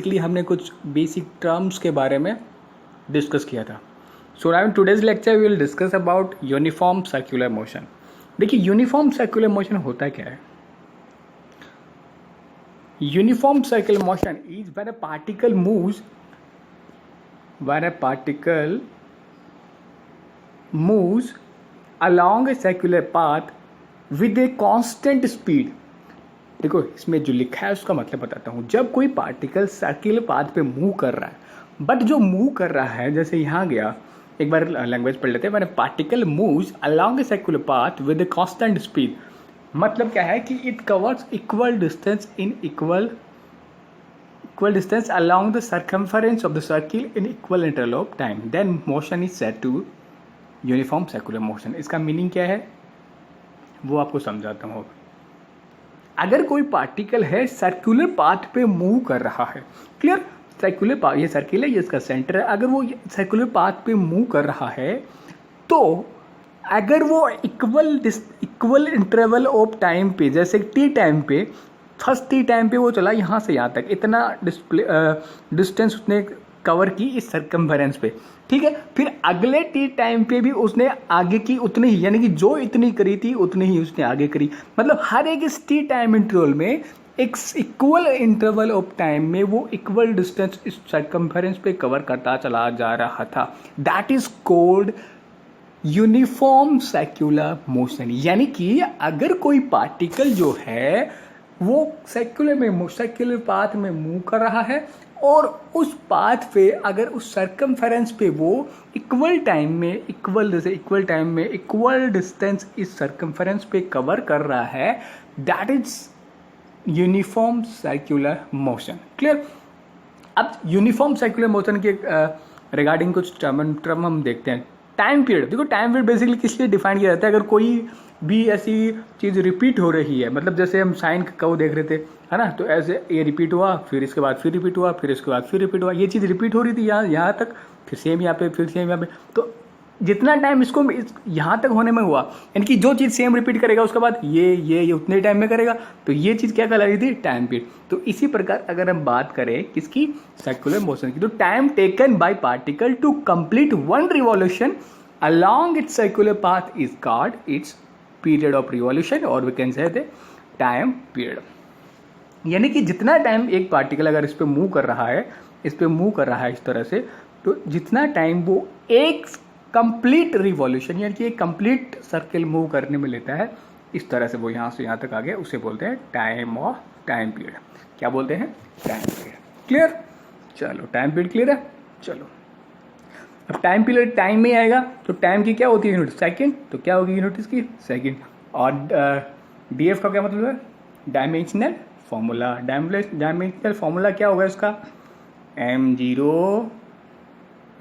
Basically हमने कुछ basic terms के बारे में डिस्कस किया था. So now in today's lecture we will discuss about uniform circular motion. देखिए यूनिफॉर्म सर्कुलर मोशन होता क्या है. Uniform circular motion is when a particle moves along a circular path with a constant speed. देखो इसमें जो लिखा है उसका मतलब बताता हूँ. जब कोई पार्टिकल सर्कुलर पाथ पे मूव कर रहा है, बट जो मूव कर रहा है जैसे यहाँ गया, एक बार लैंग्वेज पढ़ लेते हैं. When a particle moves along a circular path with a constant speed, मतलब क्या है कि it covers equal distance along the circumference of the circle in equal interval of time, then motion is said to uniform circular motion. इसका meaning क्या है वो आपको समझाता हूँ. अगर कोई पार्टिकल है सर्कुलर पाथ पे मूव कर रहा है, क्लियर, सर्कुलर पाथ, ये सर्किल है, ये इसका सेंटर है. अगर वो सर्कुलर पाथ पे मूव कर रहा है तो अगर वो इक्वल इंटरवल ऑफ टाइम पे, जैसे टी टाइम पे, फर्स्ट टी टाइम पे वो चला यहाँ से यहाँ तक, इतना डिस्टेंस उसने कवर की इस सर्कमफरेंस पे, ठीक है. फिर अगले टी टाइम पे भी उसने आगे की उतनी ही, यानी कि जो इतनी करी थी उतनी ही उसने आगे करी. मतलब हर एक इस टी टाइम इंटरवल में एक इक्वल इंटरवल ऑफ टाइम में वो इक्वल डिस्टेंस इस सर्कमफरेंस पे कवर करता चला जा रहा था. That is called uniform circular motion. यानी कि अगर कोई पार्टिकल जो है वो सर्कुलर पाथ में मूव कर रहा है और उस पाथ पे अगर उस सर्कमफेरेंस पे वो इक्वल टाइम में इक्वल डिस्टेंस इस सर्कमफेरेंस पे कवर कर रहा है, that is uniform circular motion. Clear. अब यूनिफॉर्म सर्कुलर मोशन के रिगार्डिंग कुछ टर्म हम देखते हैं. Time period. देखो टाइम पीरियड बेसिकली किस लिए डिफाइन किया जाता है. अगर कोई भी ऐसी चीज़ रिपीट हो रही है, मतलब जैसे हम साइन का कर्व देख रहे थे, है ना, तो ऐसे ये रिपीट हुआ, फिर इसके बाद फिर रिपीट हुआ, फिर इसके बाद फिर रिपीट हुआ, ये चीज़ रिपीट हो रही थी यहाँ तक, फिर सेम यहाँ पे, फिर सेम यहाँ पे. तो जितना टाइम इसको यहाँ तक होने में हुआ, यानी कि जो चीज़ सेम रिपीट करेगा उसके बाद ये उतने टाइम में करेगा, तो ये चीज़ क्या कहला रही थी, टाइम पीरियड. तो इसी प्रकार अगर हम बात करें किसकी, सर्कुलर मोशन की, तो time taken by particle to complete one revolution along its circular path is called its period of revolution, or we can say the time period. यानी कि जितना टाइम एक पार्टिकल अगर इस पे मूव कर रहा है इस तरह से, तो जितना टाइम वो एक कंप्लीट रिवॉल्यूशन यानी कि एक कंप्लीट सर्किल मूव करने में लेता है, इस तरह से वो यहाँ से यहाँ तक आ गया, उसे बोलते हैं टाइम पीरियड. क्या बोलते हैं, टाइम पीरियड. क्लियर. चलो टाइम पीरियड क्लियर है. चलो अब टाइम पीरियड टाइम में आएगा तो टाइम की क्या होती है यूनिट, सेकंड. तो क्या होगी यूनिट इसकी, सेकंड. और डीएफ का क्या मतलब है, डायमेंशनल फॉर्मूला. डायमेंशनल फॉर्मूला क्या होगा इसका, m0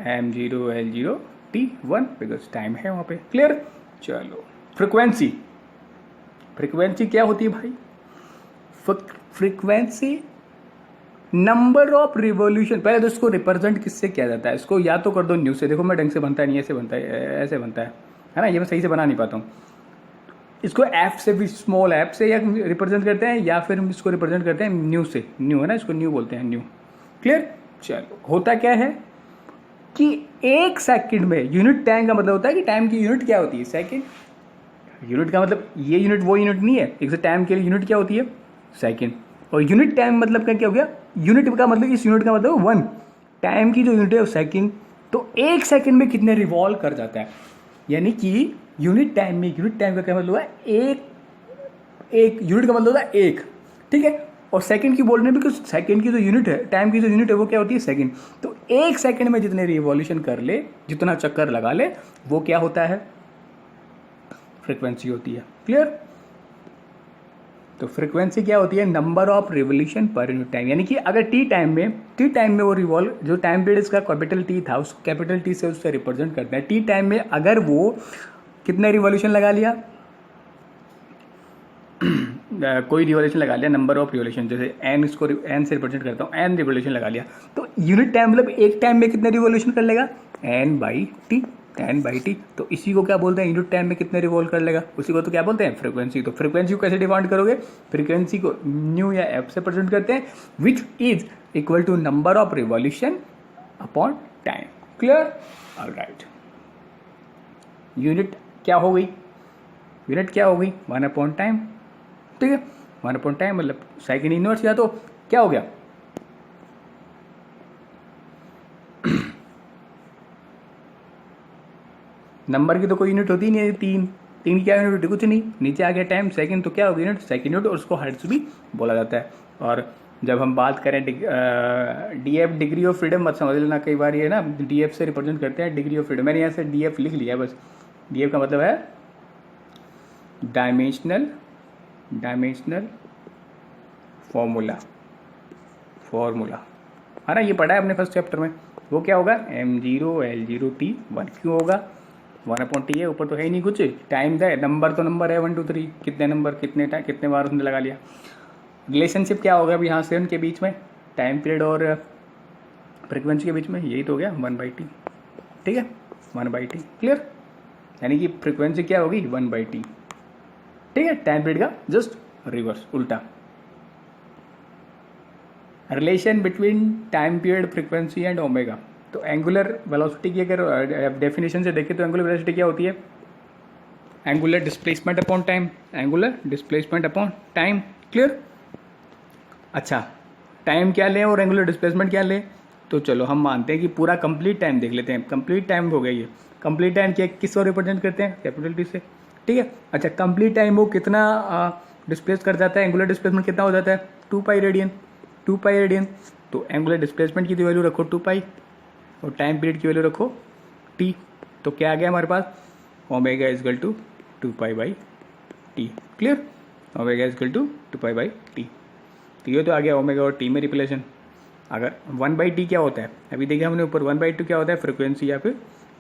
L0 T1, because time है वहाँ पे. क्लियर. चलो फ्रीक्वेंसी क्या होती है भाई, फ्रीक्वेंसी नंबर ऑफ रिवॉल्यूशन. पहले तो इसको रिप्रेजेंट किससे किया जाता है, इसको या तो कर दो न्यू से. देखो मैं ढंग से बनता नहीं, ऐसे बनता है, ऐसे बनता है ना, ये मैं सही से बना नहीं पाता हूँ. इसको एफ से भी, स्मॉल एफ से या रिप्रेजेंट करते हैं, या फिर हम इसको रिप्रेजेंट करते हैं न्यू से. न्यू है ना, इसको न्यू बोलते हैं, न्यू. क्लियर. चलो होता क्या है कि एक सेकंड में, यूनिट टाइम का मतलब होता है कि टाइम की यूनिट क्या होती है, सेकंड. यूनिट का मतलब ये यूनिट वो यूनिट नहीं है. एक टाइम के लिए यूनिट क्या होती है, सेकंड. और यूनिट टाइम मतलब क्या हो गया, यूनिट का मतलब, इस यूनिट का मतलब वन, टाइम की जो यूनिट है वो सेकंड. तो एक सेकंड में कितने रिवॉल्व कर जाता है, यानी कि यूनिट टाइम का क्या मतलब है, एक यूनिट का मतलब होता है एक, ठीक है. और सेकंड की बोल रहे हैं बिकॉज सेकंड की जो यूनिट है, टाइम की जो यूनिट है वो क्या होती है, सेकंड. तो एक सेकंड में जितने रिवॉल्यूशन कर ले, जितना चक्कर लगा ले, वो क्या होता है, फ्रीक्वेंसी होती है. क्लियर. तो फ्रीक्वेंसी क्या होती है, number of revolution per unit time. यानी कि अगर टी टाइम में वो रिवॉल्व, जो टाइम पीरियड इसका कैपिटल टी था, उस कैपिटल टी से उससे रिप्रेजेंट करते हैं. टी टाइम में अगर वो कितने रिवॉल्यूशन लगा लिया, कोई रिवॉल्यूशन लगा लिया, नंबर ऑफ रिवॉल्यूशन, जैसे एन, इसको एन से रिप्रेजेंट करता हूँ, एन रिवॉल्यूशन लगा लिया, तो यूनिट टाइम मतलब एक टाइम में कितने रिवॉल्यूशन कर लेगा, एन बाई टी. तो इसी को क्या बोलते हैं, यूनिट टाइम में कितने रिवॉल्व कर लेगा, उसी को तो क्या बोलते हैं, फ्रीक्वेंसी. तो फ्रीक्वेंसी को कैसे डिफाइन करोगे, फ्रीक्वेंसी को न्यू या एफ से प्रेजेंट करते हैं, which is equal to number of revolution upon time. Clear? Alright. Unit क्या हो गई? यूनिट क्या हो गई? 1 अपॉन टाइम. ठीक है, 1 अपॉन टाइम मतलब सेकंड इनवर्स, या तो क्या हो गया नंबर की तो कोई यूनिट होती ही नहीं है. तीन की क्या यूनिट होती है? कुछ नहीं. नीचे आ गया टाइम सेकंड, तो क्या होगी यूनिट? सेकंड यूनिट, और उसको हर्ट्ज भी बोला जाता है. और जब हम बात करें डीएफ डिग्री ऑफ फ्रीडम मत समझ लेना, कई बार ये ना डीएफ से रिप्रेजेंट करते हैं डिग्री ऑफ फ्रीडम. मैंने यहाँ से डीएफ लिख लिया बस. डीएफ का मतलब है डायमेंशनल फॉर्मूला है ना, ये पढ़ा है अपने फर्स्ट चैप्टर में. वो क्या होगा? m0 L0 T1. क्यों होगा? 1 अपॉन टी है, ऊपर तो है ही नहीं कुछ. टाइम है, नंबर तो नंबर है 1 2 3, कितने नंबर कितने टाइम कितने बार उसने लगा लिया. रिलेशनशिप क्या होगा अब यहाँ से उनके बीच में? टाइम पीरियड और फ्रिक्वेंसी के बीच में, यही तो हो गया 1/t. ठीक है, 1/t. क्लियर? यानी कि फ्रिक्वेंसी क्या होगी? 1/t. ठीक है, टाइम पीरियड का जस्ट रिवर्स, उल्टा. Relation between time period, frequency and omega. तो एंगुलर वेलोसिटी की अगर डेफिनेशन से देखें तो एंगुलर वेलोसिटी क्या होती है? Angular displacement upon time. Angular displacement upon time. Clear? अच्छा, टाइम क्या लें और एंगुलर डिस्प्लेसमेंट क्या लें? तो चलो हम मानते हैं कि पूरा कंप्लीट टाइम देख लेते हैं. कंप्लीट टाइम हो गया ये. कंप्लीट टाइम क्या किस को रिप्रेजेंट करते हैं? कैपिटल टी से. ठीक है. अच्छा, कंप्लीट टाइम वो कितना डिस्प्लेस कर जाता है? एंगुलर डिस्प्लेसमेंट कितना हो जाता है? 2π रेडियन. 2π रेडियन. तो एंगुलर डिस्प्लेसमेंट की वैल्यू रखो 2π और टाइम पीरियड की वैल्यू रखो t. तो क्या आ गया हमारे पास? Omega is equal to 2π/t. Clear? Omega is equal to 2π/t. तो ये तो आ गया ओमेगा और टी में रिप्लेशन. अगर 1/t क्या होता है? अभी देखिए हमने ऊपर 1/2 क्या होता है? फ्रिक्वेंसी, या फिर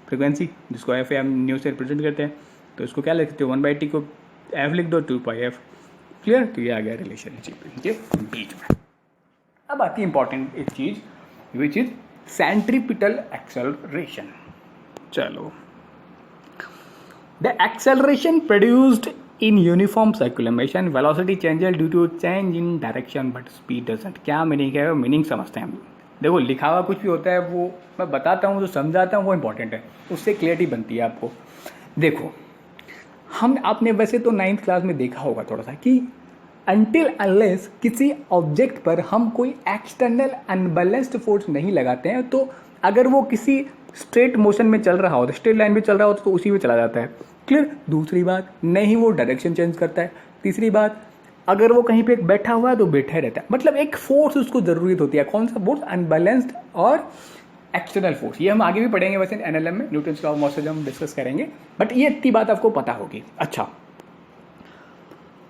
फ्रिक्वेंसी जिसको एफ हम न्यू से रिप्रेजेंट करते हैं. तो इसको क्या लिख सकते हो? 1/t को f लिख दो, 2πf. क्लियर? तो ये आ गया रिलेशनशिप इनके बीच में. अब आती है इंपॉर्टेंट एक चीज, विच इज सेंट्रीपिटल एक्सेलरेशन. चलो, the acceleration produced in uniform circular motion, velocity changes due to change in direction but speed doesn't. क्या मीनिंग है? मीनिंग समझते हैं हम. देखो, लिखा हुआ कुछ भी होता है वो मैं बताता हूँ, जो समझाता हूँ वो इंपॉर्टेंट है, उससे क्लियरिटी बनती है आपको. देखो, आपने वैसे तो 9th क्लास में देखा होगा थोड़ा सा कि अनटिल अनलेस किसी ऑब्जेक्ट पर हम कोई एक्सटर्नल अनबैलेंस्ड फोर्स नहीं लगाते हैं, तो अगर वो किसी स्ट्रेट मोशन में चल रहा हो, तो स्ट्रेट लाइन में चल रहा हो तो उसी में चला जाता है. क्लियर? दूसरी बात, नहीं वो डायरेक्शन चेंज करता है. तीसरी बात, अगर वो कहीं पे बैठा हुआ है तो बैठा ही रहता है. मतलब एक फोर्स उसको जरूरत होती है. कौन सा फोर्स? अनबैलेंस्ड और एक्सटर्नल फोर्स. ये हम आगे भी पढ़ेंगे वैसे एनएलएम में, न्यूटन्स लॉ ऑफ मोशन जब हम डिस्कस करेंगे. बट ये इतनी बात आपको पता होगी. अच्छा,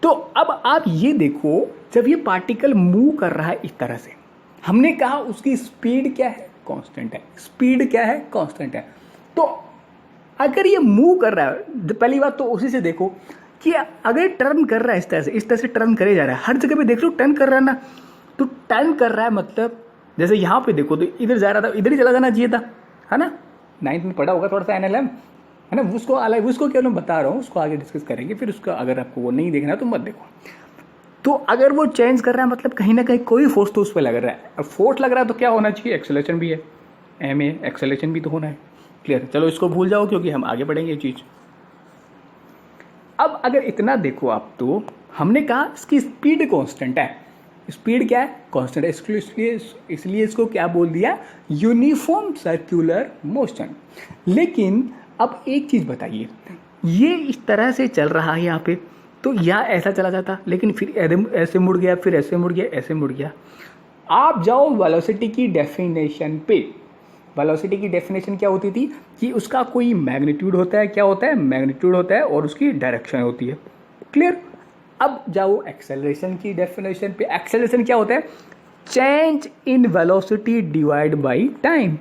तो अब आप ये देखो, जब ये पार्टिकल मूव कर रहा है इस तरह से, हमने कहा उसकी स्पीड क्या है? कांस्टेंट है. स्पीड क्या है? कांस्टेंट है. तो अगर ये मूव कर रहा है, पहली बात तो उसी से देखो कि अगर टर्न कर रहा है इस तरह से टर्न करे जा रहा है, हर जगह पे देख लो टर्न कर रहा है ना. तो टर्न कर रहा है मतलब जैसे यहाँ पे देखो तो इधर जा रहा था, इधर ही चला जाना चाहिए था, है ना. 9th में पढ़ा होगा थोड़ा सा एनएलएम, है ना. उसको अलग, उसको केवल बता रहा हूँ, उसको आगे डिस्कस करेंगे. फिर उसका अगर आपको वो नहीं देखना है तो मत देखो. तो अगर वो चेंज कर रहा है मतलब कहीं ना कहीं कोई फोर्स तो उस पर लग रहा है. अब फोर्स लग रहा है तो क्या होना चाहिए? एक्सेलरेशन भी है. एम ए एक्सेलरेशन भी तो होना है. क्लियर? चलो इसको भूल जाओ क्योंकि हम आगे बढ़ेंगे ये चीज़. अब अगर इतना देखो आप, तो हमने कहा इसकी स्पीड कांस्टेंट है. स्पीड क्या है? कांस्टेंट है. इसलिए इसको क्या बोल दिया? Uniform circular motion. लेकिन अब एक चीज़ बताइए, ये इस तरह से चल रहा है यहाँ पे, तो या ऐसा चला जाता, लेकिन फिर ऐसे मुड़ गया, फिर ऐसे मुड़ गया, ऐसे मुड़ गया. आप जाओ वेलोसिटी की डेफिनेशन पे. वेलोसिटी की डेफिनेशन क्या होती थी कि उसका कोई मैग्नीट्यूड होता है. क्या होता है? मैग्नीट्यूड होता है और उसकी डायरेक्शन होती है. क्लियर? अब जाओ एक्सेलरेशन की डेफिनेशन पे. एक्सेलरेशन क्या होता है? Change in velocity divide by time.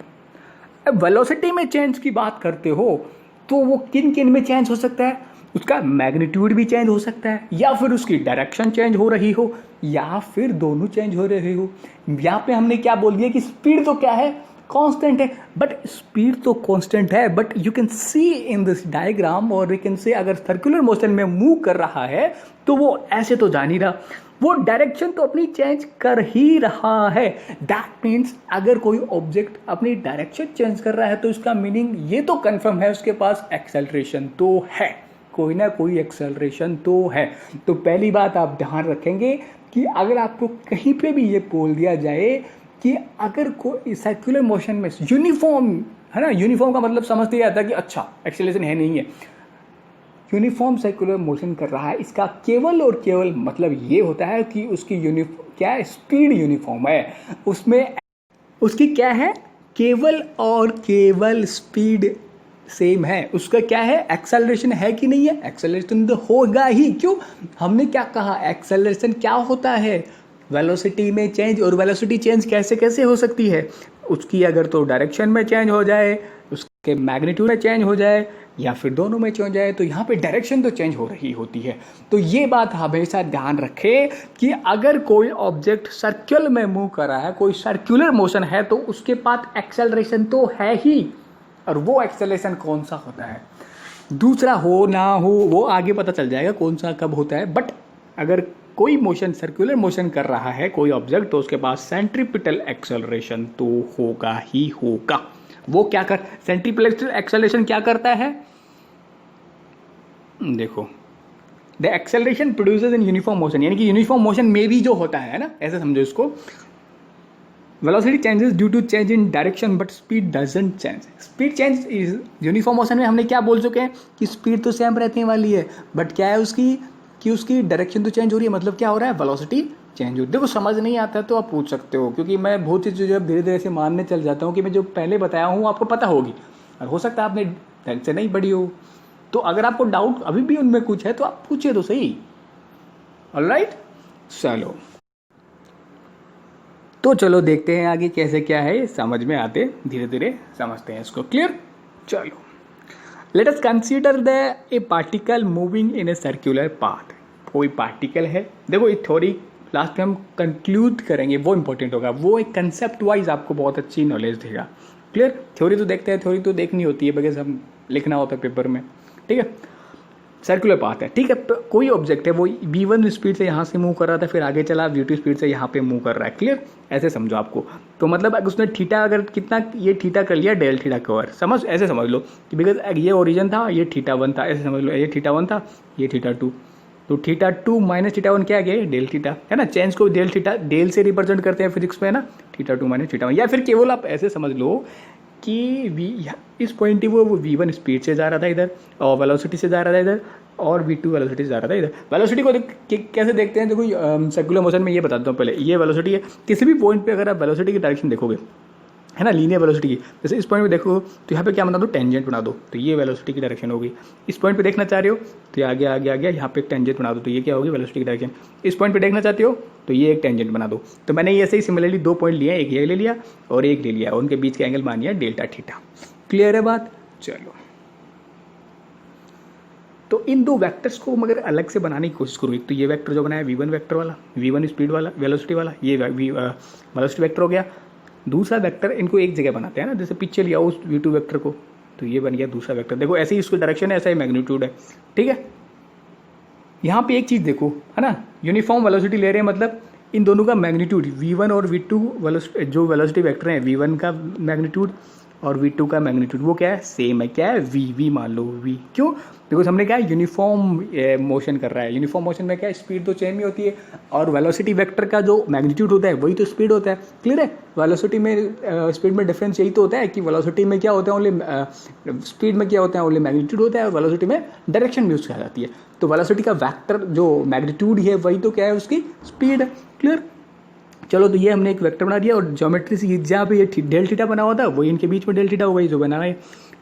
अब वेलोसिटी में चेंज की बात करते हो तो वो किन किन में चेंज हो सकता है? उसका मैग्नीट्यूड भी चेंज हो सकता है, या फिर उसकी डायरेक्शन चेंज हो रही हो, या फिर दोनों चेंज हो रहे हो. यहाँ पे हमने क्या बोल दिया कि स्पीड तो क्या है? कांस्टेंट है. बट स्पीड तो कांस्टेंट है, but you can see in this diagram, और वी कैन से अगर सर्कुलर मोशन में मूव कर रहा है तो वो ऐसे तो जा नहीं रहा. वो डायरेक्शन तो अपनी चेंज कर ही रहा है। दैट मीन्स अगर कोई ऑब्जेक्ट अपनी डायरेक्शन चेंज कर रहा है तो इसका मीनिंग ये तो कंफर्म है उसके पास एक्सेलरेशन तो है, कोई ना कोई एक्सेलरेशन तो है। तो पहली बात आप ध्यान रखेंगे कि अगर आपको कहीं पे भी ये बोल दिया जाए कि अगर कोई सर्कुलर मोशन में यूनिफॉर्म है ना, यूनिफॉर्म का मतलब समझते ही आता है कि अच्छा एक्सेलरेशन है नहीं है, यूनिफॉर्म सर्कुलर मोशन कर रहा है, इसका केवल और केवल मतलब ये होता है कि उसकी क्या है, स्पीड यूनिफॉर्म है, उसमें उसकी क्या है, केवल और केवल स्पीड सेम है। उसका क्या है, एक्सेलरेशन है कि नहीं है, एक्सेलरेशन तो होगा ही। क्यों, हमने क्या कहा, एक्सेलरेशन क्या होता है, वेलोसिटी में चेंज। और वेलोसिटी चेंज कैसे कैसे हो सकती है, उसकी अगर तो डायरेक्शन में चेंज हो जाए, उसके मैग्नीट्यूड में चेंज हो जाए, या फिर दोनों में चेंज हो जाए, तो यहाँ पे डायरेक्शन तो चेंज हो रही होती है। तो ये बात हमेशा ध्यान रखें कि अगर कोई ऑब्जेक्ट सर्कल में मूव कर रहा है, कोई सर्कुलर मोशन है, तो उसके पास एक्सेलरेशन तो है ही। और वो एक्सेलरेशन कौन सा होता है, दूसरा हो ना हो वो आगे पता चल जाएगा कौन सा कब होता है। बट अगर कोई मोशन सर्कुलर मोशन कर रहा है कोई ऑब्जेक्ट, तो उसके पास सेंट्रीपिटल एक्सेलरेशन तो होगा ही होगा। वो क्या कर, सेंट्रीपिटल एक्सेलरेशन क्या करता है, देखो, the acceleration produces in uniform motion, यानी कि यूनिफॉर्म मोशन में भी जो होता है ना, ऐसे समझो इसको, velocity changes due to change in direction but speed doesn't change. Speed change is uniform motion में हमने क्या बोल चुके हैं कि स्पीड तो सेम रहने वाली है, बट क्या है उसकी कि उसकी डायरेक्शन तो चेंज हो रही है। मतलब क्या हो रहा है, वेलोसिटी चेंज हो रही है। देखो समझ नहीं आता तो आप पूछ सकते हो, क्योंकि मैं बहुत सी चीज़ें धीरे धीरे से मानने चल जाता हूँ कि मैं जो पहले बताया हूँ आपको पता होगी, और हो सकता है आपने ढंग से नहीं पढ़ी हो। तो अगर आपको डाउट अभी भी उनमें कुछ है तो आप पूछिए तो सही। ऑलराइट, चलो तो चलो देखते हैं आगे कैसे क्या है, समझ में आते धीरे धीरे समझते हैं इसको। क्लियर, चलो let us consider the A particle moving in A circular path. कोई पार्टिकल है, देखो ये थ्योरी लास्ट में हम कंक्लूड करेंगे, वो इंपॉर्टेंट होगा, वो एक कंसेप्ट वाइज आपको बहुत अच्छी नॉलेज देगा। क्लियर, थ्योरी तो देखते हैं, थ्योरी तो देखनी होती है बिकॉज हम लिखना होता है पेपर में, ठीक है। सर्कुलर पाथ है, ठीक है, कोई ऑब्जेक्ट है वो v1 स्पीड से यहाँ से मूव कर रहा था, फिर आगे चला v2 स्पीड से यहाँ पे मूव कर रहा है। क्लियर, ऐसे समझो आपको। तो मतलब अगर उसने थीटा अगर कितना ये थीटा कर लिया, डेल थीटा कवर, समझ ऐसे समझ लो कि बिकॉज ये ओरिजिन था, ये थीटा 1 था, ऐसे समझ लो, ये थीटा 1 था, ये थीटा 2, तो थीटा 2 माइनस थीटा 1 क्या गया, डेल थीटा है ना। चेंज को डेल थीटा डेल से रिप्रेजेंट करते हैं फिजिक्स में, है ना, थीटा 2 माइनस थीटा 1। या फिर केवल आप ऐसे समझ लो कि इस पॉइंट वो v1 स्पीड से जा रहा था इधर, और वेलोसिटी से जा रहा था इधर, और v2 वेलोसिटी से जा रहा था इधर। वेलोसिटी को कैसे देखते हैं, देखो सर्कुलर मोशन में ये बताता हूँ पहले। ये वेलोसिटी है, किसी भी पॉइंट पे अगर आप वेलोसिटी की डायरेक्शन देखोगे, है ना, लीनियर वेलोसिटी की, जैसे इस पॉइंट पे देखो तो यहाँ पे क्या बना दो, टेंजेंट बना दो, तो ये वेलोसिटी की डायरेक्शन होगी। इस पॉइंट पे देखना चाह रहे हो तो ये आगे आगे आगे यहाँ पे एक टेंजेंट बना दो, तो ये क्या होगी, वेलोसिटी की डायरेक्शन। इस पॉइंट पे देखना चाहते हो तो ये एक टेंजेंट बना दो। तो मैंने ऐसे ही सिमिलरली 2 पॉइंट लिए, एक ये ले लिया और एक ले लिया, उनके बीच का एंगल मान लिया डेल्टा थीटा। क्लियर है बात, चलो। तो इन 2 वेक्टर्स को मगर अलग से बनाने की कोशिश करूँ। एक तो ये वेक्टर जो बनाया v1 वेक्टर वाला, v1 स्पीड वाला, वेलोसिटी वाला, ये वेलोसिटी वेक्टर हो गया। दूसरा वेक्टर इनको एक जगह बनाते हैं ना, जैसे पीछे लिया उस v2 वेक्टर को, तो ये बन गया दूसरा वेक्टर। देखो ऐसे ही इसकी डायरेक्शन है, ऐसा ही मैग्नीट्यूड है, ठीक है। यहाँ पे एक चीज़ देखो, है ना, यूनिफॉर्म वेलोसिटी ले रहे हैं, मतलब इन दोनों का मैग्नीट्यूड v1 और v2 जो वेलोसिटी वेक्टर हैं, v1 का मैग्नीट्यूड और v2 का मैग्नीट्यूड वो क्या है, सेम है। क्या है, v मान लो v। क्यों, बिकॉज हमने क्या है, यूनिफॉर्म मोशन कर रहा है। यूनिफॉर्म मोशन में क्या है, स्पीड तो सेम ही होती है, और वेलोसिटी वेक्टर का जो मैग्नीट्यूड होता है वही तो स्पीड होता है। क्लियर है, वेलोसिटी में स्पीड में डिफरेंस यही तो होता है कि वेलोसिटी में क्या होता है, ओनली स्पीड में क्या होता है, ओनली मैग्नीट्यूड होता है, और वेलोसिटी में डायरेक्शन यूज की जाती है। तो वेलोसिटी का वेक्टर जो मैग्नीट्यूड है वही तो क्या है, उसकी स्पीड है। क्लियर, चलो तो ये हमने एक वेक्टर बना दिया, और ज्योमेट्री से जहाँ पे ये डेल थीटा बना हुआ था वही इनके बीच में डेल थीटा होगा, जो बना है,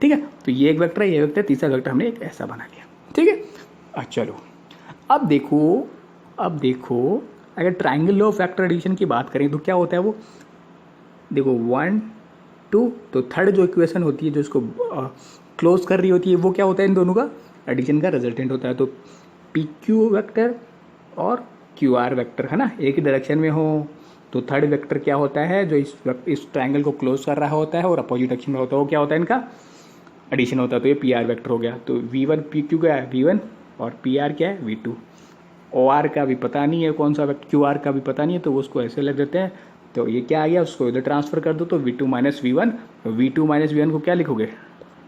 ठीक है। तो ये एक वेक्टर है, ये वेक्टर, तीसरा वेक्टर हमने एक ऐसा बना लिया, ठीक है। चलो अब देखो अगर triangle law of vector addition की बात करें तो क्या होता है वो, देखो 1 2, तो थर्ड जो इक्वेशन होती है जो इसको क्लोज कर रही होती है, वो क्या होता है, इन दोनों का एडिशन का रिजल्टेंट होता है। तो पी क्यू वेक्टर और क्यू आर वेक्टर, है ना, एक ही डायरेक्शन में हो, तो थर्ड वेक्टर क्या होता है, जो इस ट्रायंगल को क्लोज कर रहा होता है और अपोजिट डायरेक्शन में होता है, वो क्या होता है, इनका एडिशन होता है। तो ये पी आर वेक्टर हो गया। तो v1 पी क्यू क्या है, v1, और पी आर क्या है, v2। ओ आर का भी पता नहीं है कौन सा वेक्टर, क्यू आर का भी पता नहीं है, तो उसको ऐसे लग देते हैं। तो ये क्या आ गया, उसको इधर ट्रांसफर कर दो, तो V2 minus V1, V2 minus V1 को क्या लिखोगे,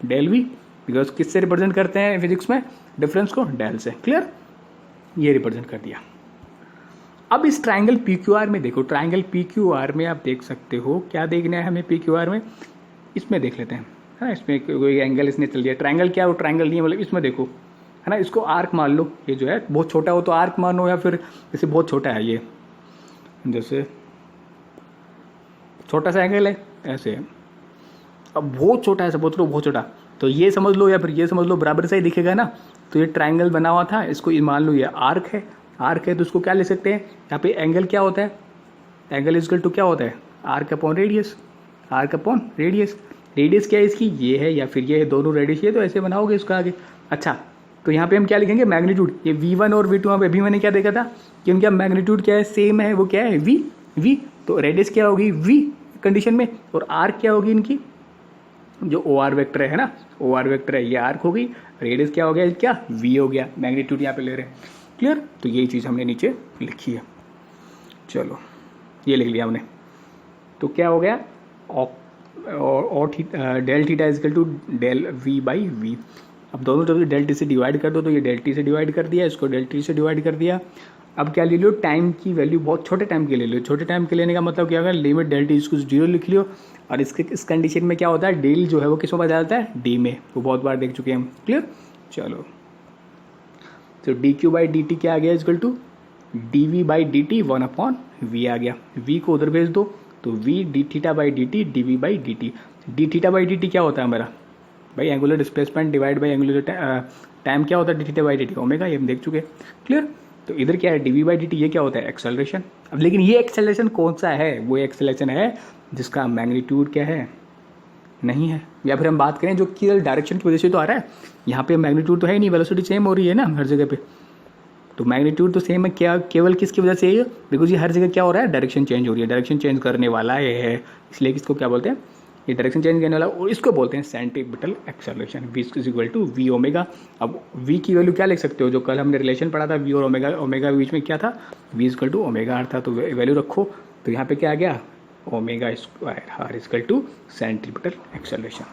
डेल V, बिकॉज किससे रिप्रेजेंट करते हैं फिजिक्स में डिफरेंस को, डेल से। क्लियर, ये रिप्रेजेंट कर दिया। अब इस ट्राइंगल PQR में देखो, ट्राइंगल PQR में आप देख सकते हो क्या देखना है हमें PQR में, इसमें देख लेते हैं, है ना। इसमें कोई एंगल इसने चल दिया, ट्राइंगल क्या है, वो ट्राइंगल नहीं है, मतलब इसमें देखो, है ना। इसको आर्क मान लो, ये जो है बहुत छोटा हो तो आर्क मानो, या फिर जैसे बहुत छोटा है ये, जैसे छोटा सा एंगल है ऐसे, अब बहुत छोटा है, सपोज करो बहुत छोटा, तो ये समझ लो या फिर ये समझ लो, बराबर से ही दिखेगा ना। तो ये ट्राइंगल बना हुआ था, इसको मान लो ये आर्क है, आर्क है, तो उसको क्या ले सकते हैं, यहाँ पे एंगल क्या होता है, एंगल इक्वल टू क्या होता है, arc upon radius, arc upon radius. Radius क्या है इसकी, ये है या फिर ये है, दोनों रेडियस ये, तो ऐसे बनाओगे इसका आगे। अच्छा, तो यहाँ पे हम क्या लिखेंगे, मैग्नीट्यूड। ये V1 और V2 यहाँ पे अभी मैंने क्या देखा था कि उनका मैग्नीट्यूड क्या है, सेम है, वो क्या है V। तो रेडियस क्या होगी V कंडीशन में, और आर्क क्या होगी इनकी, जो OR वेक्टर है ना, OR वेक्टर है, ये आर्क हो गई, रेडियस क्या हो गया, क्या V हो गया, मैग्नीट्यूड यहाँ पे ले रहे हैं। क्लियर, तो यही चीज़ हमने नीचे लिखी है। चलो ये लिख लिया हमने, तो क्या हो गया, और del theta is equal to del V by V। अब दोनों तरफ डेल टी से डिवाइड कर दो, तो ये डेल टी से डिवाइड कर दिया, इसको डेल टी से डिवाइड कर दिया। अब क्या ले लो, टाइम की वैल्यू बहुत छोटे टाइम के ले लो। छोटे टाइम के लेने का मतलब क्या होगा, लिमिट डेल टी इसको 0 लिख लियो, और इस कंडीशन में क्या होता है, डेल जो है वो किस में बदल जाता है, डी में, वो बहुत बार देख चुके हैं हम। क्लियर, चलो, तो D Q by D T क्या आ गया, is equal to D we by D T 1 upon V आ गया। वी को उधर भेज दो, तो V D theta by D T D we by D T. D theta by D T क्या होता है हमारा भाई, angular displacement divide by angular time क्या होता है, D theta by D T omega, ये हम देख चुके हैं। क्लियर, तो इधर क्या है, d we by D t, ये क्या होता है, एक्सेलरेशन। अब लेकिन ये एक्सेलरेशन कौन सा है, वो एक्सेलरेशन है जिसका मैग्नीट्यूड क्या है, नहीं है। या फिर हम बात करें जो कि डायरेक्शन की वजह से तो आ रहा है, यहाँ पे मैग्नीट्यूड तो है ही नहीं, वेलोसिटी सेम हो रही है ना हर जगह पे, तो मैग्नीट्यूड तो सेम है, क्या केवल किसकी वजह से है, बिकॉज ये हर जगह क्या हो रहा है, डायरेक्शन चेंज हो रही है, डायरेक्शन चेंज करने वाला ये है, इसलिए इसको क्या बोलते हैं, ये डायरेक्शन चेंज करने वाला, और इसको बोलते हैं centripetal acceleration. V is equal to V omega. अब V की वैल्यू क्या लिख सकते हो, जो कल हमने रिलेशन पढ़ा था V और ओमेगा, ओमेगा के बीच में क्या था, V equal to omega r था, तो वैल्यू रखो, तो यहाँ पे क्या आ गया, omega square r is equal to centripetal acceleration,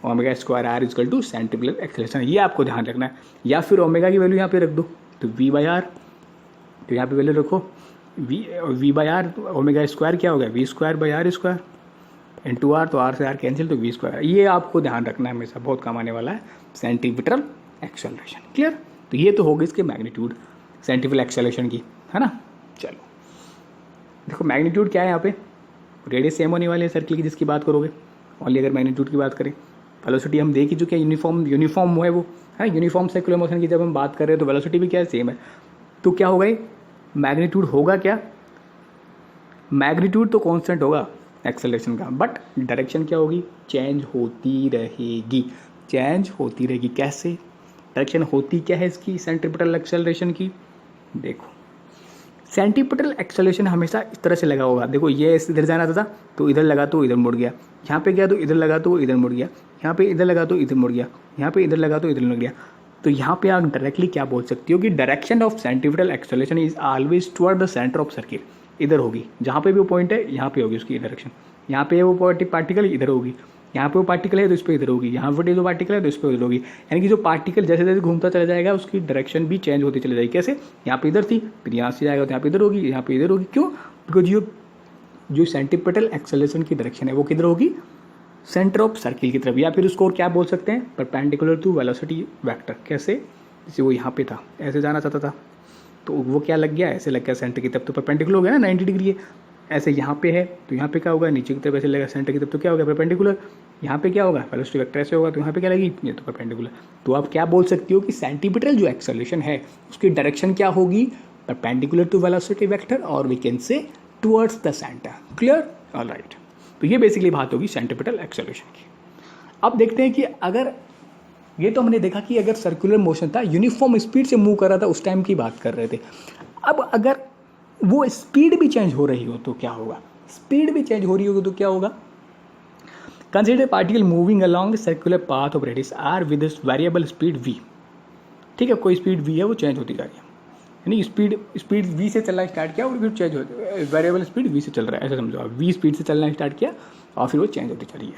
omega square r is equal to centripetal acceleration, ये आपको ध्यान रखना है। या फिर ओमेगा की वैल्यू यहाँ पे रख दो, तो V बाई आर, तो यहाँ पे वैल्यू रखो V by r, omega square क्या हो गया, V square by r square into r, तो आर से आर कैंसिल, तो V स्क्वायर। ये आपको ध्यान रखना है, हमेशा बहुत काम आने वाला है, सेंट्रीपिटल एक्सेलरेशन। क्लियर, तो ये तो होगी इसके मैग्नीट्यूड सेंट्रीपिटल एक्सेलरेशन की, है ना। चलो देखो मैग्नीट्यूड क्या है, यहाँ पे रेडियस सेम होने वाले है सर्किल की जिसकी बात करोगे, ओनली अगर मैग्नीट्यूड की बात करें। वेलोसिटी हम देख ही चुके हैं, यूनिफॉर्म है वो, है यूनिफॉर्म सर्कुलर मोशन की जब हम बात कर रहे हैं, तो वेलोसिटी भी क्या है, सेम है। तो क्या होगा, मैग्नीट्यूड होगा क्या, मैग्नीट्यूड तो कांस्टेंट होगा एक्सेलरेशन का, बट डायरेक्शन क्या होगी, चेंज होती रहेगी, चेंज होती रहेगी। कैसे डायरेक्शन होती क्या है इसकी, सेंट्रीपिटल एक्सेलरेशन की, देखो सेंट्रीपिटल एक्सेलरेशन हमेशा इस तरह से लगा होगा। देखो ये इधर जाना था तो इधर लगा तो इधर मुड़ गया, यहाँ पे गया तो इधर लगा तो इधर मुड़ गया, यहाँ पे इधर लगा तो इधर मुड़ गया, यहाँ पे इधर लगा तो इधर मुड़ गया। तो यहाँ पे आप डायरेक्टली क्या बोल सकती हो कि direction of centripetal acceleration is always toward the centre of circle, इधर होगी, जहाँ पे भी वो पॉइंट है यहाँ पे होगी उसकी डायरेक्शन। यहाँ पे वो पार्टिकल इधर होगी, यहाँ पे वो पार्टिकल है तो इस पर इधर होगी, यहाँ पे जो पार्टिकल है तो इस पर इधर होगी। यानी कि जो पार्टिकल जैसे जैसे घूमता चला जाएगा उसकी डायरेक्शन भी चेंज होती चली जाएगी। कैसे, यहाँ पे इधर थी, फिर यहाँ से जाएगा तो यहाँ पे इधर होगी, यहाँ पे इधर होगी। क्यों, बिकॉज जो सेंट्रीपिटल एक्सेलरेशन की डायरेक्शन है वो किधर होगी, सेंटर ऑफ सर्किल की तरफ, या फिर उसको क्या बोल सकते हैं, परपेंडिकुलर टू वेलोसिटी वेक्टर। कैसे, जैसे वो यहाँ पे था ऐसे जाना चाहता था तो वो क्या लग गया, ऐसे लग गया सेंटर की तरफ, तो परपेंडिकुलर हो गया ना 90 डिग्री है। ऐसे यहाँ पे है तो यहाँ पे क्या होगा, नीचे की तरफ ऐसे लगेगा सेंटर की तरफ, तो क्या होगा परपेंडिकुलर। यहाँ पे क्या होगा, वेलोसिटी वेक्टर ऐसे होगा तो यहाँ पे क्या लगी, ये तो परपेंडिकुलर। तो आप क्या बोल सकती हो कि सेंट्रीपिटल जो एक्सेलरेशन है उसकी डायरेक्शन क्या होगी, परपेंडिकुलर टू वेलोसिटी वेक्टर, और we can say towards the centre. Clear, alright. तो ये बेसिकली बात होगी सेंट्रीपिटल एक्सेलरेशन की। अब देखते हैं कि अगर ये तो हमने देखा कि अगर सर्कुलर मोशन था, यूनिफॉर्म स्पीड से मूव कर रहा था, उस टाइम की बात कर रहे थे। अब अगर वो स्पीड भी चेंज हो रही हो तो क्या होगा, स्पीड भी चेंज हो रही होगी तो क्या होगा। Consider particle moving along the circular path of radius r with variable speed v। ठीक है, कोई स्पीड v है वो चेंज होती जा रही है, यानी स्पीड v से चलना स्टार्ट किया और फिर चेंज हो, वेरिएबल स्पीड v से चल रहा है, ऐसा समझो आप, v स्पीड से चलना स्टार्ट किया और फिर वो चेंज होती चली है।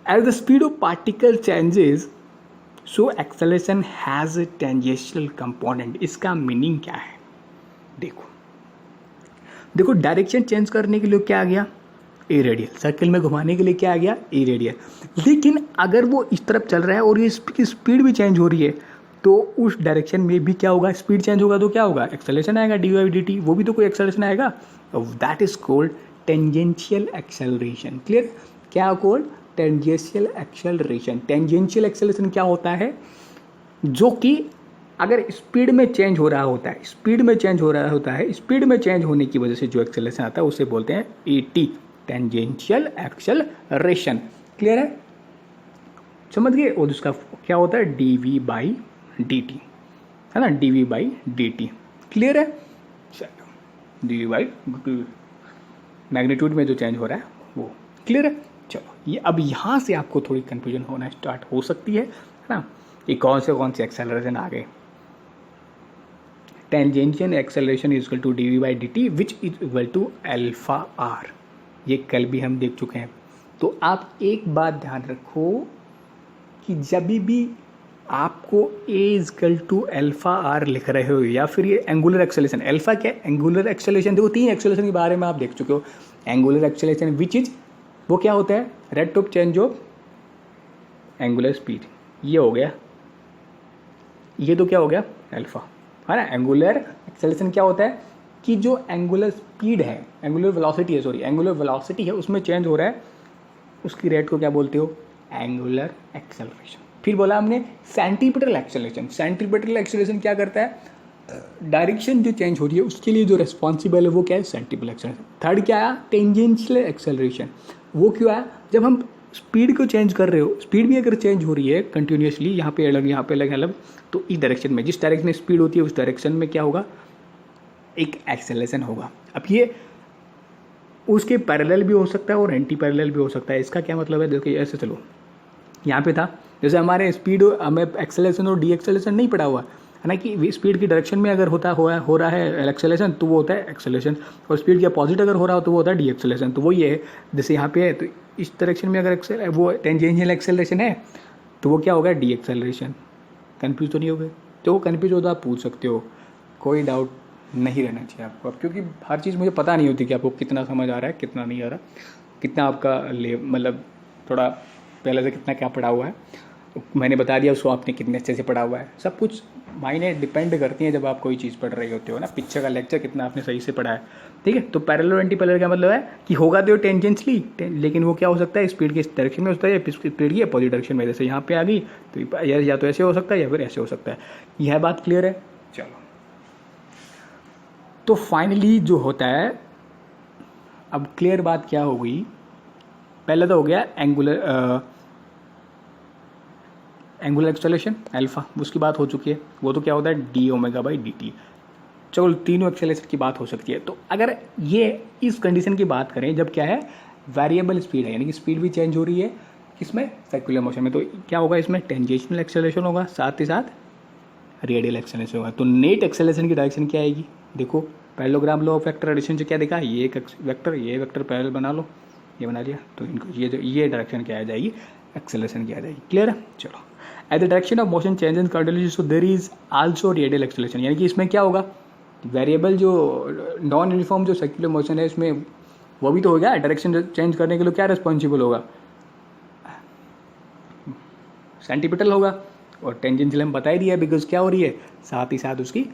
As the speed of particle changes so acceleration has a tangential component. इसका मीनिंग क्या है? देखो डायरेक्शन चेंज करने के लिए क्या आ गया? ए रेडियल। सर्किल में घुमाने के लिए क्या आ गया? ए रेडियल। लेकिन अगर वो इस तरफ चल रहा है और ये स्पीड भी चेंज हो रही है तो उस डायरेक्शन में भी क्या होगा? स्पीड चेंज होगा तो क्या होगा? एक्सेलरेशन आएगा, डी वाई डी टी, वो भी तो कोई एक्सेलरेशन आएगा। That is called tangential acceleration. Clear? क्या called? Tangential acceleration. Tangential acceleration क्या होता है? जो कि अगर स्पीड में चेंज हो रहा होता है, स्पीड में चेंज होने की वजह से जो एक्सेलरेशन आता है उसे बोलते हैं a t, tangential acceleration. Clear है? समझ गए? और उसका क्या होता है? D we by D t, है ना, d we by D t. Clear है? चलो, डी वी बाई मैग्नीट्यूड में जो चेंज हो रहा है वो। क्लियर है? चलो, ये अब यहाँ से आपको थोड़ी कन्फ्यूजन होना स्टार्ट हो सकती है ना, ये कौन से एक्सेलरेशन आ गए। Tangential acceleration is equal to D we by D t which is equal to alpha r. ये कल भी हम देख चुके हैं। तो आप एक बात ध्यान रखो कि जब भी आपको ए इजकल टू अल्फा आर लिख रहे हो या फिर ये एंगुलर एक्सेलरेशन, अल्फा क्या है? Angular acceleration. देखो 3 एक्सेलरेशन के बारे में आप देख चुके हो। एंगुलर एक्सेलरेशन विच इज, वो क्या होता है? Rate of change of angular speed. ये हो गया, ये तो क्या हो गया? अल्फा, है ना। एंगुलर एक्सेलरेशन क्या होता है कि जो एंगुलर स्पीड है, एंगुलर वेलोसिटी है उसमें चेंज हो रहा है, उसकी रेट को क्या बोलते हो? Angular acceleration. फिर बोला हमने सेंटीपिटल एक्सेलरेशन। सेंटीपिटल एक्सेलरेशन क्या करता है? डायरेक्शन जो चेंज हो रही है उसके लिए जो रिस्पॉन्सिबल है वो क्या है? Centripetal acceleration. थर्ड क्या आया? Tangential acceleration. वो क्यों आया? जब हम स्पीड को चेंज कर रहे हो, स्पीड भी अगर चेंज हो रही है कंटिन्यूसली, यहाँ पे अलग, तो इस डायरेक्शन में, जिस डायरेक्शन में स्पीड होती है उस डायरेक्शन में क्या होगा? एक एक्सेलरेशन होगा। अब ये उसके पैरेलल भी हो सकता है और एंटी पैरेलल भी हो सकता है। इसका क्या मतलब है? देखिए ऐसे चलो, यहाँ पे था जैसे हमारे स्पीड, हमें एक्सेलरेशन और डी एक्सेलरेशन नहीं पड़ा हुआ है ना, कि स्पीड की डायरेक्शन में अगर हो रहा है एक्सेलरेशन तो वो होता है एक्सेलरेशन, और स्पीड के अपोजिट अगर हो रहा हो तो वो होता है डी एक्सेलरेशन। तो वो ये है, जैसे यहाँ पे है तो इस डायरेक्शन में अगर वो टेंजेंशियल एक्सेलरेशन है तो वो क्या होगा? D acceleration. कन्फ्यूज तो नहीं हो गए? तो वो कन्फ्यूज हो तो आप पूछ सकते हो, कोई डाउट नहीं रहना चाहिए आपको। अब क्योंकि हर चीज़ मुझे पता नहीं होती कि आपको कितना समझ आ रहा है, कितना नहीं आ रहा, कितना आपका मतलब थोड़ा पहले से कितना क्या पढ़ा हुआ है। मैंने बता दिया उसको, आपने कितने अच्छे से पढ़ा हुआ है। सब कुछ मायने डिपेंड करती हैं जब आप कोई चीज़ पढ़ रहे होते हो ना, पीछे का लेक्चर कितना आपने सही से पढ़ा है। ठीक है? तो पैरेलल और एंटी पैरेलल का मतलब है कि होगा तो टेंजेंशियली, लेकिन वो क्या हो सकता है? स्पीड के डायरेक्शन में हो सकता है या स्पीड की अपोजिट डायरेक्शन में। जैसे यहाँ पे आ गई तो या तो ऐसे हो सकता है या फिर ऐसे हो सकता है। यह बात क्लियर है? चलो, तो फाइनली जो होता है, अब क्लियर बात क्या हो गई? पहले तो हो गया एंगुलर एक्सेलरेशन अल्फा, उसकी बात हो चुकी है। वो तो क्या होता है? D omega by D T. चलो, तीनों एक्सेलरेशन की बात हो सकती है। तो अगर ये इस कंडीशन की बात करें जब क्या है? वेरिएबल स्पीड है, यानी कि स्पीड भी चेंज हो रही है किसमें? सर्कुलर मोशन में, तो क्या होगा? इसमें टेंजेंशियल एक्सेलरेशन होगा, साथ ही साथ रेडियल एक्सेलरेशन होगा। तो नेट एक्सेलरेशन की डायरेक्शन क्या आएगी? देखो parallelogram law of vector addition से क्या देखा? ये एक ये वेक्टर पैरेलल बना लो, ये बना लिया, तो इनको ये डायरेक्शन क्या आ जाएगी? एक्सेलरेशन की आ जाएगी। क्लियर है? चलो, at the direction of motion change in cardiology so there is also radial acceleration, यानी कि इसमें क्या होगा? वेरिएबल जो नॉन यूनिफॉर्म जो सर्कुलर मोशन है इसमें वो भी तो हो गया। डायरेक्शन चेंज करने के लिए क्या रिस्पॉन्सिबल होगा? सेंटीपिटल होगा, और टेंजेंशियल हम बता ही दिया बिकॉज क्या हो रही है? साथ ही साथ उसकी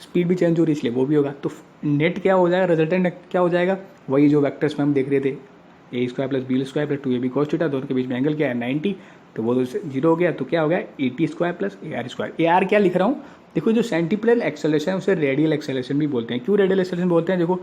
स्पीड भी चेंज हो रही है, इसलिए वो भी होगा। तो नेट क्या हो जाएगा? रिजल्टेंट क्या हो जाएगा? वही जो वेक्टर्स में हम देख रहे थे, A square plus B square plus 2ab cos theta, दोनों के बीच में एंगल क्या है? 90, तो वो तो 0 हो गया, तो क्या हो गया? AT square plus AR square. AR क्या लिख रहा हूँ? देखो, जो सेंटीपिटल एक्सेलरेशन है उसे रेडियल एक्सेलरेशन भी बोलते हैं। क्यों रेडियल एक्सेलरेशन बोलते हैं? देखो,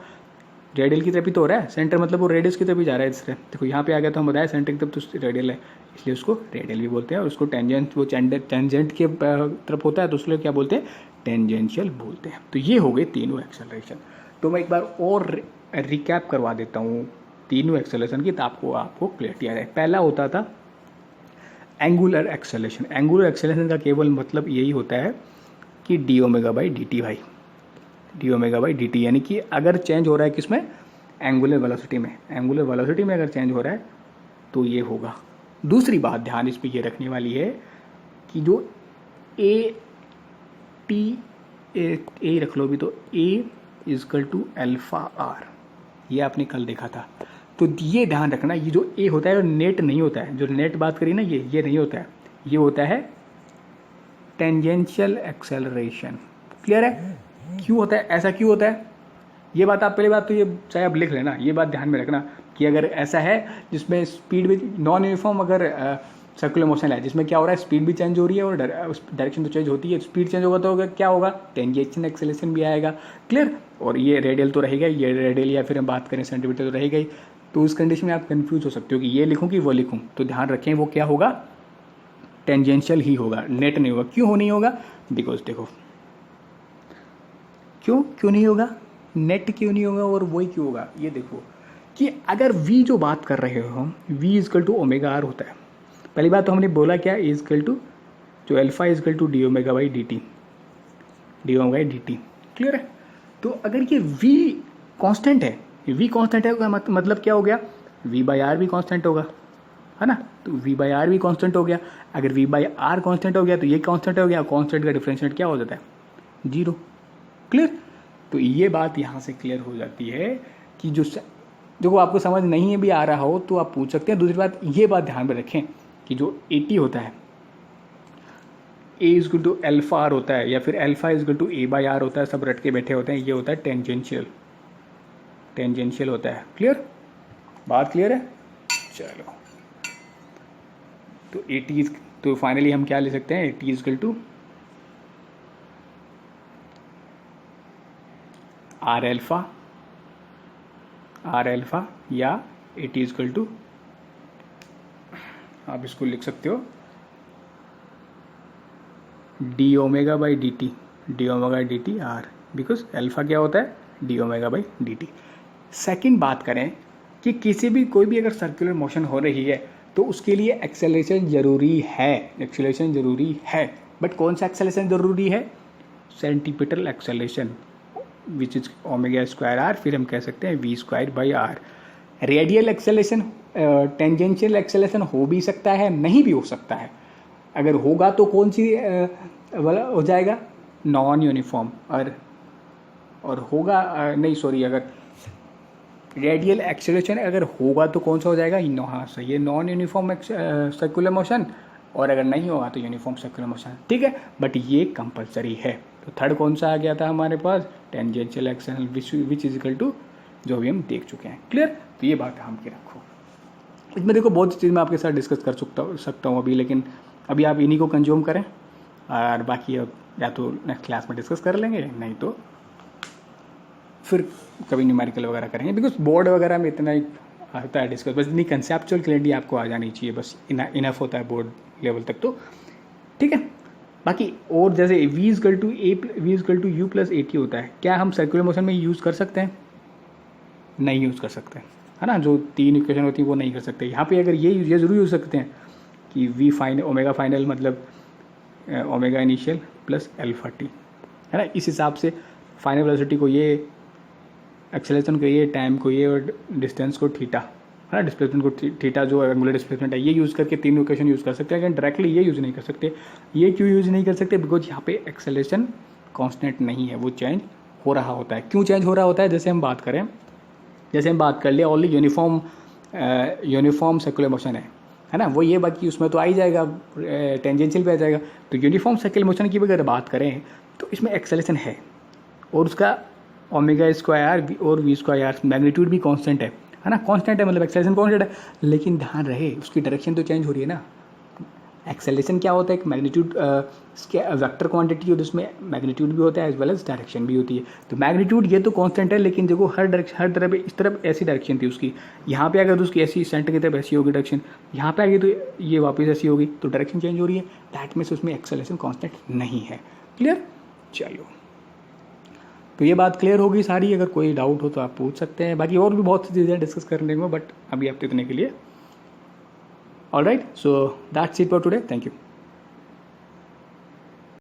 रेडियल की तरफ ही तो हो रहा है, सेंटर मतलब वो रेडियस की तरफ ही जा रहा है। इससे देखो यहाँ पे आ गया तो हम बताया सेंटर की तरफ तो रेडियल है, इसलिए उसको रेडियल भी बोलते हैं। और उसको टेंजेंट, वो टेंजेंट के तरफ होता है तो उसके क्या बोलते हैं? टेंजेंशियल बोलते हैं। तो ये हो गए तीनों एक्सेलरेशन। तो मैं एक बार और रिकैप करवा देता हूँ तीनों एक्सेलरेशन की, तो आपको क्लियरिटी आ जाए। पहला होता था एंगुलर एक्सेलरेशन। एंगुलर एक्सेलरेशन का केवल मतलब यही होता है कि D omega by D T भाई, D omega by D T, यानी कि अगर चेंज हो रहा है किसमें, एंगुलर वेलोसिटी में, एंगुलर वेलोसिटी में अगर चेंज हो रहा है तो ये होगा। दूसरी बात ध्यान इस पर ये रखने वाली है कि जो ए टी ए रख लो भी, तो ए इजकल टू एल्फा आर, ये आपने कल देखा था। तो ये ध्यान रखना, ये जो ए होता है नेट नहीं होता है, जो नेट बात करी ना ये नहीं होता है, ये होता है टेंजेंशियल एक्सेलरेशन। क्लियर है? क्यों होता है, ऐसा क्यों होता है, ये बात आप पहली बात तो ये चाहे आप लिख लेना, ये बात ध्यान में रखना कि अगर ऐसा है जिसमें स्पीड भी नॉन यूनिफॉर्म अगर सर्कुलर मोशन है, जिसमें क्या हो रहा है, स्पीड भी चेंज हो रही है और डायरेक्शन तो चेंज होती है, स्पीड चेंज होगा तो क्या होगा, टेंजेंशियल एक्सेलरेशन भी आएगा। क्लियर? और ये रेडियल तो रहेगा, ये रेडियल या फिर हम बात करें सेंटीमीटर तो रहेगा ही। तो उस कंडीशन में आप कंफ्यूज हो सकते हो कि ये लिखूं कि वो लिखूं, तो ध्यान रखें वो क्या होगा, टेंजेंशियल ही होगा, नेट नहीं होगा। क्यों नहीं होगा, बिकॉज देखो क्यों नहीं होगा, नेट क्यों नहीं होगा और वही क्यों होगा, ये देखो कि अगर v जो बात कर रहे हो, v is equal to omega r होता है। पहली बात तो हमने बोला क्या, इजकल टू जो alpha is equal to d omega by D T, d omega by D t. Clear है? तो अगर ये v कांस्टेंट है, v कांस्टेंट है मतलब क्या हो गया, v बाई आर भी कांस्टेंट होगा, है ना। तो v बाई आर भी कांस्टेंट हो गया। अगर v बाई आर कांस्टेंट हो गया तो ये कांस्टेंट हो गया, कांस्टेंट का डिफरेंशिएट क्या हो जाता है, 0। क्लियर? तो ये बात यहाँ से क्लियर हो जाती है कि जो आपको समझ नहीं भी आ रहा हो तो आप पूछ सकते हैं। दूसरी बात, ये बात ध्यान में रखें कि जो AT होता है, A is equal to alpha r होता है या फिर alpha is equal to A by r होता है, सब रट के बैठे होते हैं, ये होता है टेंजेंशियल होता है। क्लियर? बात क्लियर है? चलो, तो AT तो फाइनली हम क्या ले सकते हैं, AT is equal to r alpha या AT इजकल टू, आप इसको लिख सकते हो d omega by D T, d omega d t r, because alpha क्या होता है, d omega by D t. Second बात करें कि किसी भी कोई भी अगर सर्कुलर मोशन हो रही है तो उसके लिए एक्सेलरेशन जरूरी है, बट कौन सा एक्सेलरेशन जरूरी है, centripetal acceleration which is omega square r, फिर हम कह सकते हैं v square by r. Radial acceleration, tangential acceleration हो भी सकता है, नहीं भी हो सकता है। अगर होगा तो कौन सी हो जाएगा, नॉन यूनिफॉर्म, और होगा नहीं सॉरी, अगर रेडियल एक्सेलरेशन अगर होगा तो कौन सा हो जाएगा, हाँ सही है, नॉन यूनिफॉर्म सर्कुलर मोशन, और अगर नहीं होगा तो यूनिफॉर्म सर्कुलर मोशन। ठीक है, बट ये कंपलसरी है। तो थर्ड कौन सा आ गया था हमारे पास, tangential acceleration which is equal to, जो भी हम देख चुके हैं। क्लियर? तो ये बात हम के रखो। इसमें देखो बहुत सी चीज़ मैं आपके साथ डिस्कस कर सकता हूँ अभी, लेकिन अभी आप इन्हीं को कंज्यूम करें और बाकी अब या तो नेक्स्ट क्लास में डिस्कस कर लेंगे, नहीं तो फिर कभी न्यूमेरिकल वगैरह करेंगे, बिकॉज बोर्ड वगैरह में इतना ही आता है डिस्कस, बस इतनी कंसेप्चुअल क्लैरिटी आपको आ जानी चाहिए, बस इनफ होता है बोर्ड लेवल तक। तो ठीक है, बाकी और जैसे v is equal to u plus AT होता है, क्या हम सर्कुलर मोशन में यूज़ कर सकते हैं, नहीं यूज़ कर सकते, है ना। जो 3 इक्वेशन होती है वो नहीं कर सकते। यहाँ पे अगर ये ज़रूर यूज़ सकते हैं कि v फाइनल ओमेगा फाइनल मतलब omega initial plus alpha T, है ना। इस हिसाब से फाइनल वेलोसिटी को ये, एक्सेलरेशन को ये, टाइम को ये और डिस्टेंस को थीटा, है ना, डिस्प्लेसमेंट को थीटा, जो एंगुलर डिस्प्लेसमेंट है, ये यूज़ करके 3 इक्वेशन यूज़ कर सकते हैं। लेकिन डायरेक्टली ये यूज़ नहीं कर सकते। ये क्यों यूज़ नहीं कर सकते, बिकॉज यहाँ पे एक्सेलरेशन कांस्टेंट नहीं है, वो चेंज हो रहा होता है। क्यों चेंज हो रहा होता है, जैसे हम बात कर ले ओनली यूनिफॉर्म सर्कुलर मोशन है ना, वो ये बाकी उसमें तो आ ही जाएगा, टेंजेंशियल पे आ जाएगा। तो यूनिफॉर्म सर्कुलर मोशन की अगर बात करें तो इसमें एक्सेलरेशन है और उसका ओमेगा स्क्वायर और वी स्क्वायर मैग्नीट्यूड भी कांस्टेंट है ना, कांस्टेंट है मतलब एक्सेलरेशन कांस्टेंट है। लेकिन ध्यान रहे उसकी डायरेक्शन तो चेंज हो रही है ना। एक्सेलरेशन क्या होता है, एक मैग्नीट्यूड वेक्टर क्वांटिटी होती है, उसमें मैग्नीट्यूड भी होता है एज वेल एज डायरेक्शन भी होती है। तो मैग्नीट्यूड ये तो कांस्टेंट है, लेकिन देखो हर तरफ इस तरफ ऐसी डायरेक्शन थी उसकी, यहाँ पे अगर तो उसकी ऐसी सेंटर की तरफ ऐसी होगी डायरेक्शन, यहाँ पे आगे तो ये वापस ऐसी होगी, तो डायरेक्शन चेंज हो रही है। दैट मीन्स उसमें एक्सेलरेशन कांस्टेंट नहीं है। क्लियर? चलो, तो ये बात क्लियर होगी सारी। अगर कोई डाउट हो तो आप पूछ सकते हैं, बाकी और भी बहुत सी चीज़ें डिस्कस करने को, बट अभी आप इतने के लिए all right. So that's it for today, thank you.